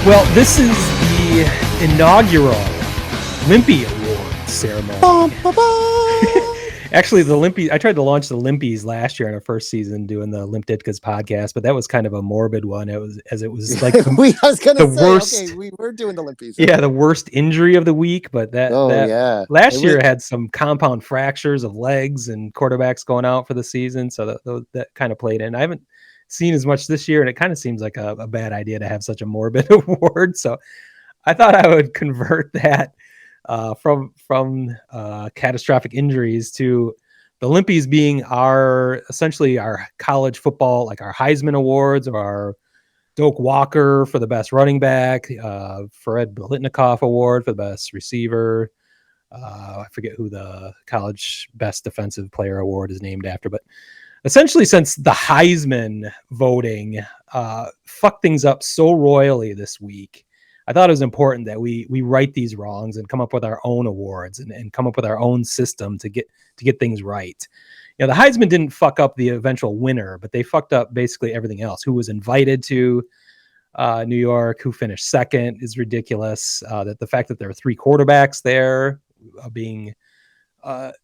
Well, this is the inaugural Limpy Awards ceremony. Actually, I tried to launch the Limpies last year in our first season doing the Limp Ditka's podcast, but that was kind of a morbid one. It was like worst. Okay, we were doing the Limpies. Yeah, the worst injury of the week, but last year had some compound fractures of legs and quarterbacks going out for the season, so that kind of played in. I haven't seen as much this year, and it kind of seems like a bad idea to have such a morbid award. So I thought I would convert that from catastrophic injuries to the Limpies being essentially our college football, like our Heisman Awards or our Doak Walker for the best running back, Fred Biletnikoff Award for the best receiver. I forget who the college best defensive player award is named after, but essentially, since the Heisman voting fucked things up so royally this week, I thought it was important that we right these wrongs and come up with our own awards and come up with our own system to get things right. You know, the Heisman didn't fuck up the eventual winner, but they fucked up basically everything else. Who was invited to New York, who finished second is ridiculous. That the fact that there are three quarterbacks there being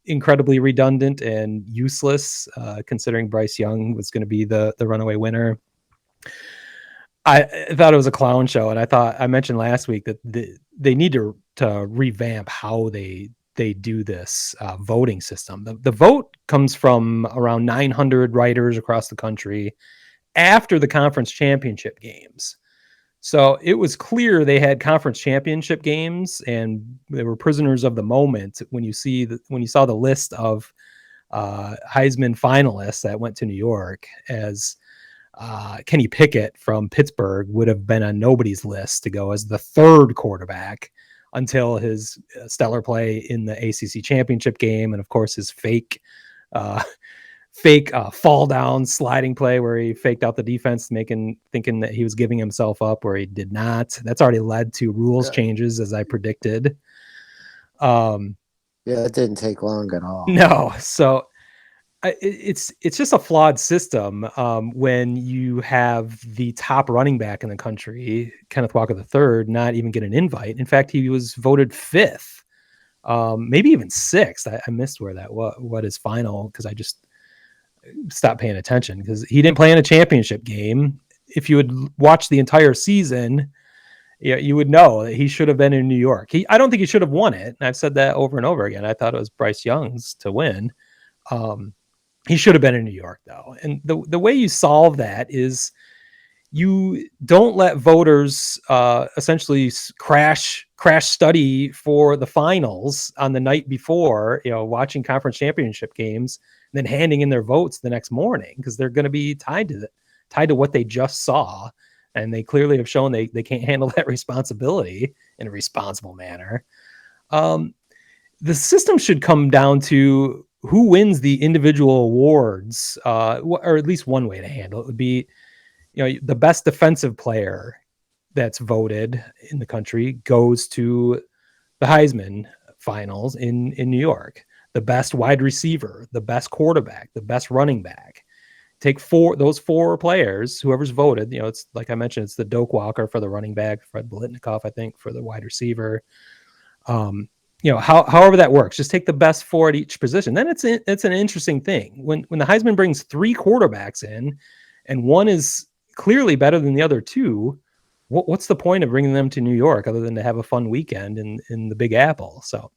incredibly redundant and useless, considering Bryce Young was going to be the runaway winner. I thought it was a clown show, and I mentioned last week that they need to revamp how they do this voting system. The vote comes from around 900 writers across the country after the conference championship games. So it was clear they had conference championship games, and they were prisoners of the moment when you saw the list of Heisman finalists that went to New York, as Kenny Pickett from Pittsburgh would have been on nobody's list to go as the third quarterback until his stellar play in the ACC championship game, and of course his fake fall down sliding play where he faked out the defense, thinking that he was giving himself up where he did not. That's already led to rules changes, as I predicted. It didn't take long at all. No, so it's just a flawed system when you have the top running back in the country, Kenneth Walker III, not even get an invite. In fact, he was voted fifth, maybe even sixth. I missed where that what his final, because I just stopped paying attention because he didn't play in a championship game. If you would watch the entire season, you would know that he should have been in New York. I don't think he should have won it. And I've said that over and over again. I thought it was Bryce Young's to win. He should have been in New York though. And the way you solve that is you don't let voters essentially crash study for the finals on the night before, watching conference championship games, and then handing in their votes the next morning, because they're going to be tied to what they just saw. And they clearly have shown they can't handle that responsibility in a responsible manner. The system should come down to who wins the individual awards, or at least one way to handle it would be, the best defensive player that's voted in the country goes to the Heisman finals in New York. The best wide receiver, the best quarterback, the best running back. Take those four players, whoever's voted. It's like I mentioned, it's the Doak Walker for the running back, Fred Biletnikoff, I think, for the wide receiver. However that works, just take the best four at each position. Then it's an interesting thing when the Heisman brings three quarterbacks in, and one is clearly better than the other two. What's the point of bringing them to New York other than to have a fun weekend in the Big Apple? So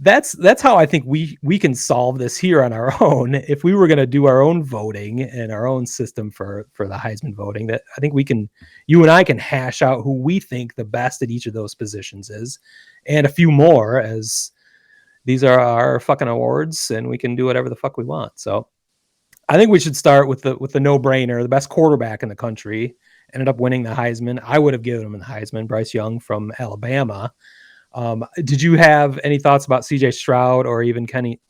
that's how I think we can solve this here on our own. If we were going to do our own voting and our own system for the Heisman voting, that I think you and I can hash out who we think the best at each of those positions is, and a few more, as these are our fucking awards and we can do whatever the fuck we want. So I think we should start with the no-brainer. The best quarterback in the country ended up winning the Heisman. I would have given him the Heisman, Bryce Young from Alabama. Did you have any thoughts about CJ Stroud or even Kenny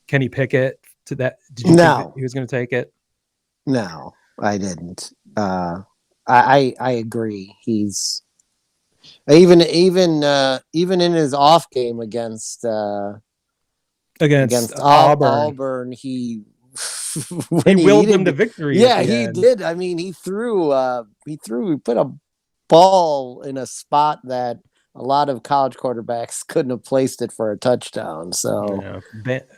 Pickett to that? Did you think that he was going to take it? No, I didn't. I agree. He's even in his off game against Auburn, he willed them to victory. Yeah, he did. I mean, he put a ball in a spot that a lot of college quarterbacks couldn't have placed it for a touchdown. So,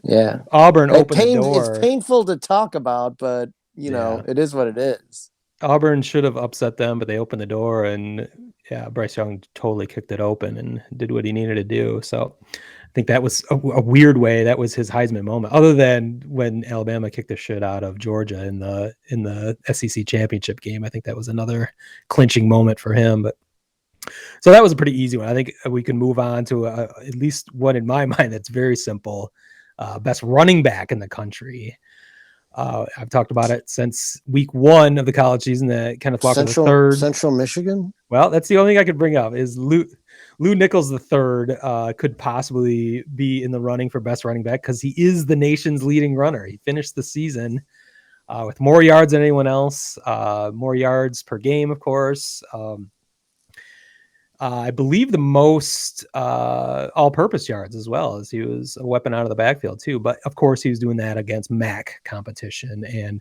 yeah. Auburn opened the door. It's painful to talk about, but, it is what it is. Auburn should have upset them, but they opened the door, and Bryce Young totally kicked it open and did what he needed to do. So I think that was a weird way. That was his Heisman moment, other than when Alabama kicked the shit out of Georgia in the SEC championship game. I think that was another clinching moment for him. But so that was a pretty easy one. I think we can move on to at least one in my mind that's very simple. Best running back in the country. I've talked about it since week 1 of the college season that Kenneth Walker III. Central Michigan? Well, that's the only thing I could bring up is Lou Nichols III could possibly be in the running for best running back because he is the nation's leading runner. He finished the season with more yards than anyone else, more yards per game, of course. I believe the most all-purpose yards as well, as he was a weapon out of the backfield too. But of course, he was doing that against MAC competition, and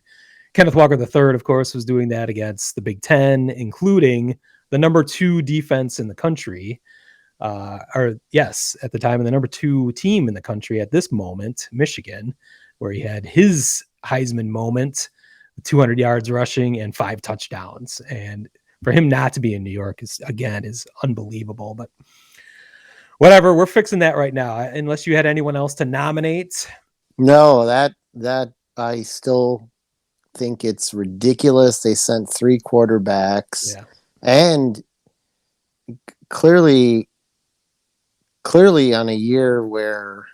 Kenneth Walker III, of course, was doing that against the Big Ten, including the number 2 defense in the country. At the time, the number 2 team in the country at this moment, Michigan, where he had his Heisman moment, 200 yards rushing and 5 touchdowns, and for him not to be in New York is unbelievable, but whatever. We're fixing that right now. Unless you had anyone else to nominate. No, that I still think it's ridiculous. They sent 3 quarterbacks, and clearly on a year where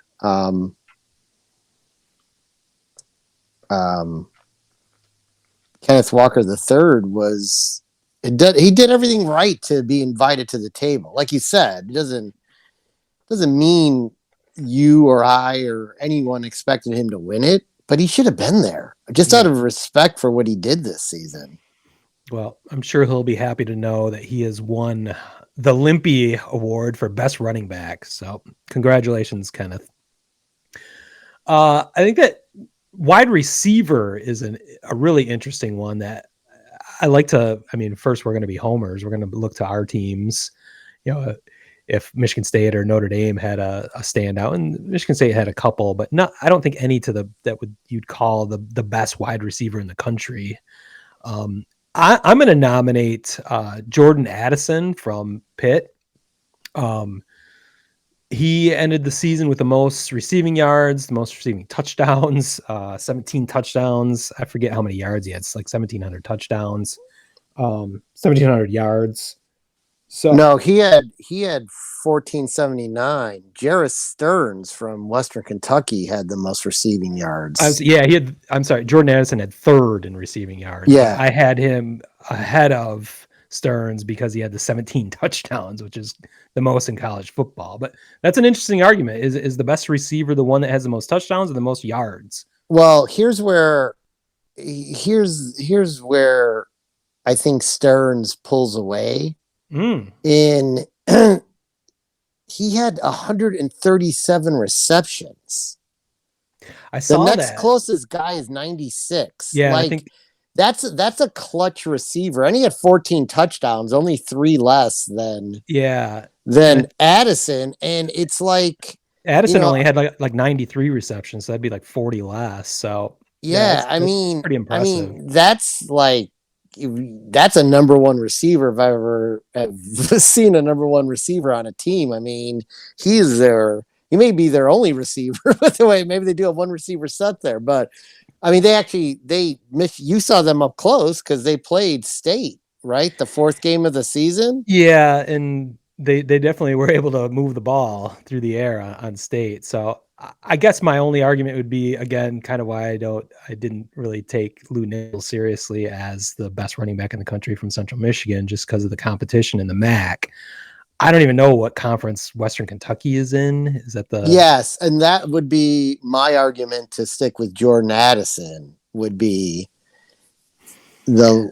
Kenneth Walker III was. He did everything right to be invited to the table. Like you said, it doesn't mean you or I or anyone expected him to win it, but he should have been there just out of respect for what he did this season. Well, I'm sure he'll be happy to know that he has won the Limpy Award for best running back. So congratulations, Kenneth. I think that wide receiver is a really interesting one that I like to, first we're going to be homers. We're going to look to our teams. If Michigan State or Notre Dame had a standout, and Michigan State had a couple, but I don't think any you'd call the best wide receiver in the country. I'm going to nominate Jordan Addison from Pitt. He ended the season with the most receiving yards, the most receiving touchdowns, 17 touchdowns. I forget how many yards he had. It's like 1,700 touchdowns, 1,700 yards. So no, he had 1,479. Jarrett Stearns from Western Kentucky had the most receiving yards. Jordan Addison had 3rd in receiving yards. Yeah, I had him ahead of Stearns because he had the 17 touchdowns, which is the most in college football. But that's an interesting argument. Is the best receiver the one that has the most touchdowns or the most yards? Well, here's where I think Stearns pulls away. He had 137 receptions. I saw the next closest guy is 96. Yeah, I think that's a clutch receiver, and he had 14 touchdowns, only 3 less than Addison, and it's like Addison only had like 93 receptions, so that'd be like 40 less. So that's pretty impressive. That's a number 1 receiver if I ever have seen a number 1 receiver on a team. He may be their only receiver, but the way maybe they do have 1 receiver set there, but you saw them up close because they played State, right? The 4th game of the season. Yeah, and they definitely were able to move the ball through the air on State. So I guess my only argument would be, again, kind of why I didn't really take Lou Nichols seriously as the best running back in the country from Central Michigan, just because of the competition in the MAC. I don't even know what conference Western Kentucky is in. Is that the... Yes, and that would be my argument to stick with Jordan Addison would be the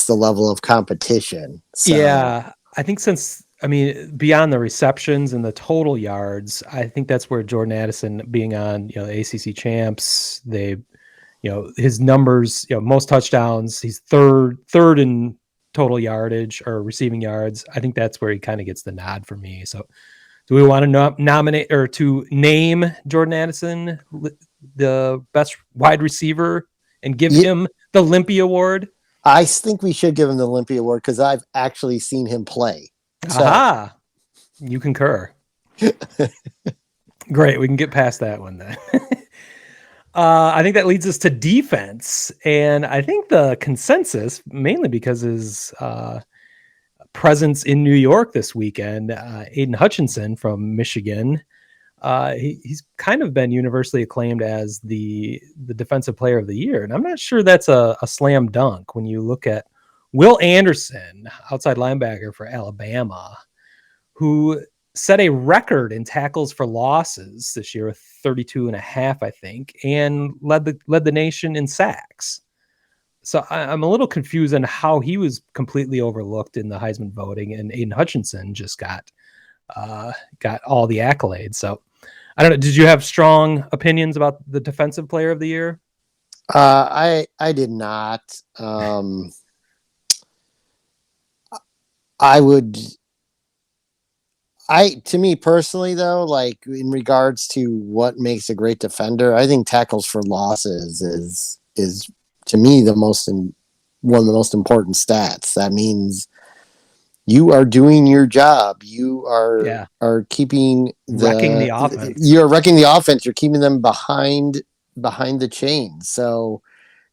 level of competition. So. Yeah, I think beyond the receptions and the total yards, I think that's where Jordan Addison being on, the ACC champs, his numbers, most touchdowns, he's third in total yardage or receiving yards. I think that's where he kind of gets the nod for me. So do we want to nominate or to name Jordan Addison the best wide receiver and give him the Limpy Award? I think we should give him the Limpy Award because I've actually seen him play. Aha! You concur. Great. We can get past that one then. I think that leads us to defense. And I think the consensus, mainly because his presence in New York this weekend, Aiden Hutchinson from Michigan, he's kind of been universally acclaimed as the defensive player of the year. And I'm not sure that's a slam dunk when you look at Will Anderson, outside linebacker for Alabama, who set a record in tackles for losses this year with 32 and a half, I think, and led the nation in sacks. So I'm a little confused on how he was completely overlooked in the Heisman voting, and Aiden Hutchinson just got all the accolades. So I don't know. Did you have strong opinions about the defensive player of the year? I did not. To me personally, though, like in regards to what makes a great defender, I think tackles for losses is to me one of the most important stats. That means you are doing your job. You are keeping wrecking the offense. You're wrecking the offense. You're keeping them behind the chains. So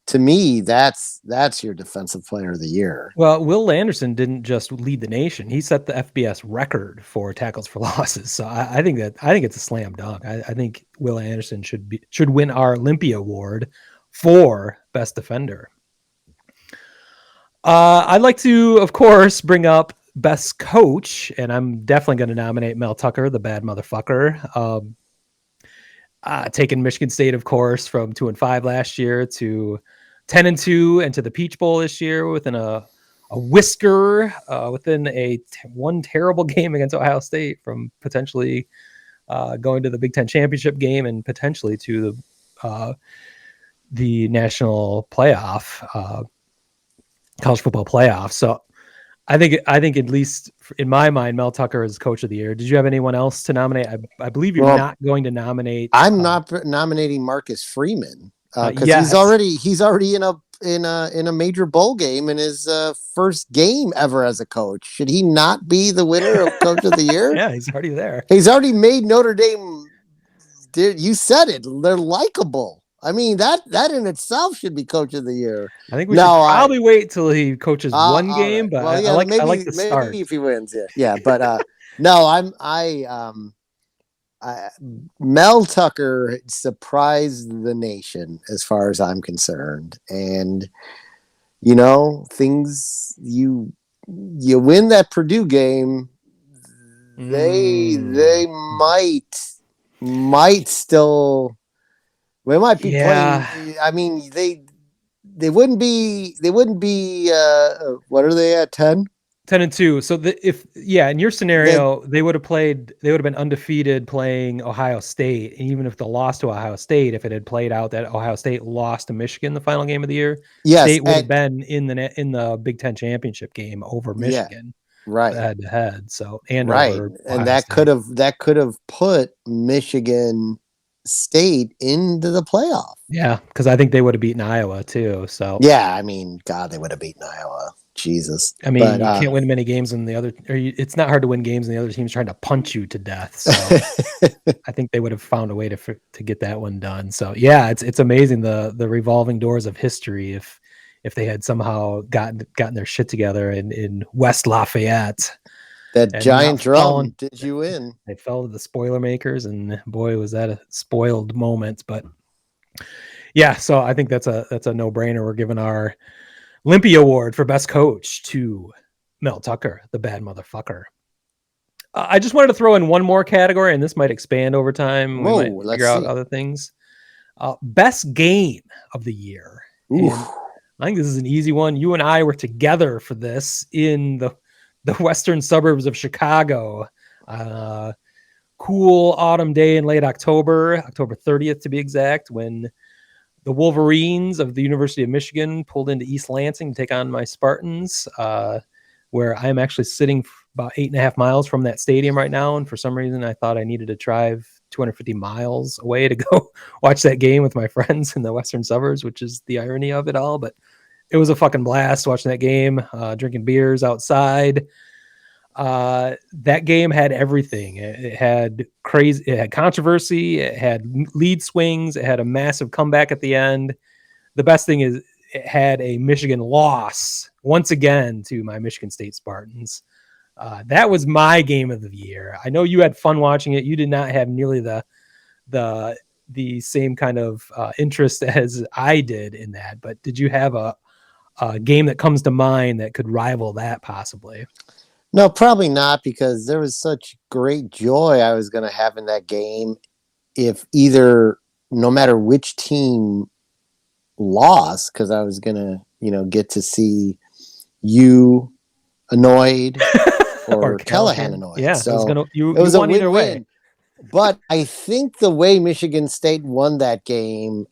to me, that's your defensive player of the year. Well, Will Anderson didn't just lead the nation; he set the FBS record for tackles for losses. So I think it's a slam dunk. I think Will Anderson should win our Limpy Award for best defender. I'd like to, of course, bring up best coach, and I'm definitely going to nominate Mel Tucker, the bad motherfucker. Taking Michigan State, of course, from 2-5 last year to 10-2 and to the Peach Bowl this year within a whisker, within one terrible game against Ohio State from potentially going to the Big Ten championship game and potentially to the national playoff, college football playoff. So I think at least in my mind, Mel Tucker is coach of the year. Did you have anyone else to nominate? I believe you're not going to nominate. I'm not nominating Marcus Freeman because he's already in a major bowl game in his first game ever as a coach. Should he not be the winner of coach of the year? Yeah, he's already there. He's already made Notre Dame. You said it. They're likable. I mean, that in itself should be coach of the year. I think we should probably wait till he coaches one game, right. but well, yeah, I like the start. Maybe if he wins, yeah. But no, Mel Tucker surprised the nation as far as I'm concerned, and things you win that Purdue game, they might still. We might be playing. I mean, they wouldn't be. What are they at? 10-2. So in your scenario, they would have been undefeated playing Ohio State. And even if they lost to Ohio State, if it had played out that Ohio State lost to Michigan the final game of the year, State would have been in the Big Ten championship game over Michigan, right, head to head. So and that could have put Michigan State into the playoff. Yeah, because I think they would have beaten Iowa too. So yeah, I mean, God, they would have beaten Iowa. Jesus, I mean, you can't win many games in the other. It's not hard to win games, and the other team's trying to punch you to death. So I think they would have found a way to get that one done. So yeah, it's amazing the revolving doors of history. If they had somehow gotten their shit together in West Lafayette. That giant drum did you in? They fell to the Spoilermakers, and boy, was that a spoiled moment. But yeah, so I think that's a no-brainer. We're giving our Limpy Award for best coach to Mel Tucker, the bad motherfucker. I just wanted to throw in one more category, and this might expand over time. We might figure out other things. Best game of the year. I think this is an easy one. You and I were together for this in the western suburbs of Chicago. Cool autumn day in late October 30th to be exact, when the Wolverines of the University of Michigan pulled into East Lansing to take on my Spartans, where I'm actually sitting about 8.5 miles from that stadium right now. And for some reason, I thought I needed to drive 250 miles away to go watch that game with my friends in the western suburbs, which is the irony of it all. But it was a fucking blast watching that game, drinking beers outside. That game had everything. It had crazy, it had controversy, it had lead swings, it had a massive comeback at the end. The best thing is it had a Michigan loss once again to my Michigan State Spartans. That was my game of the year. I know you had fun watching it. You did not have nearly the same kind of interest as I did in that, but did you have a game that comes to mind that could rival that possibly? No, probably not, because there was such great joy I was going to have in that game if no matter which team lost, because I was going to, get to see you annoyed or Callahan annoyed. Yeah, so it was a win-win. Way. But I think the way Michigan State won that game,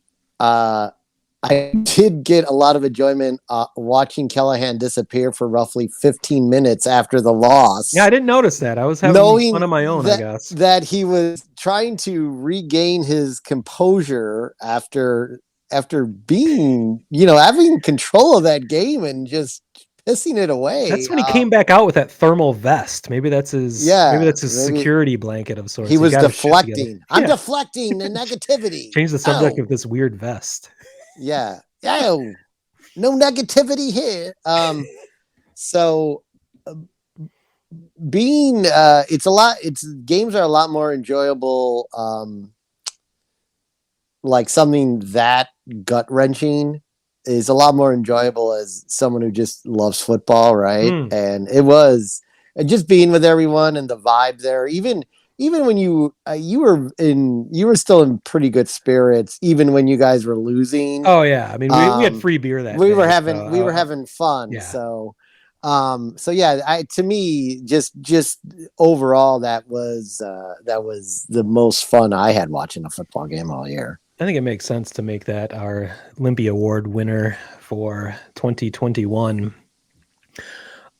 I did get a lot of enjoyment watching Callahan disappear for roughly 15 minutes after the loss. Yeah, I didn't notice that. I was having fun on my own, I guess. That he was trying to regain his composure after being, having control of that game and just pissing it away. That's when he came back out with that thermal vest. Maybe that's his security blanket of sorts. He was deflecting. I'm deflecting the negativity. Change the subject of this weird vest. Yeah. Oh, no negativity here. So being games are a lot more enjoyable. Like something that gut wrenching is a lot more enjoyable as someone who just loves football, right? And it was just being with everyone and the vibe there. Even when you were still in pretty good spirits, even when you guys were losing. Oh yeah, I mean we had free beer that we day, were having fun. Yeah. So yeah, to me, just overall, that was the most fun I had watching a football game all year. I think it makes sense to make that our Limpy Award winner for 2021.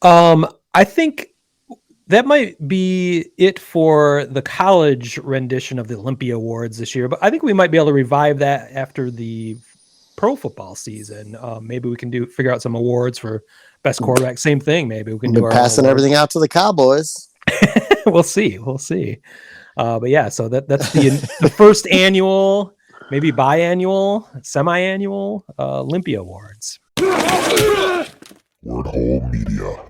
I think that might be it for the college rendition of the Limpy Awards this year, but I think we might be able to revive that after the pro football season. Maybe we can figure out some awards for best quarterback. Same thing. Maybe we can do our passing everything out to the Cowboys. We'll see. But yeah, so that's the first annual, maybe biannual, semi-annual Limpy Awards. Word Hole Media.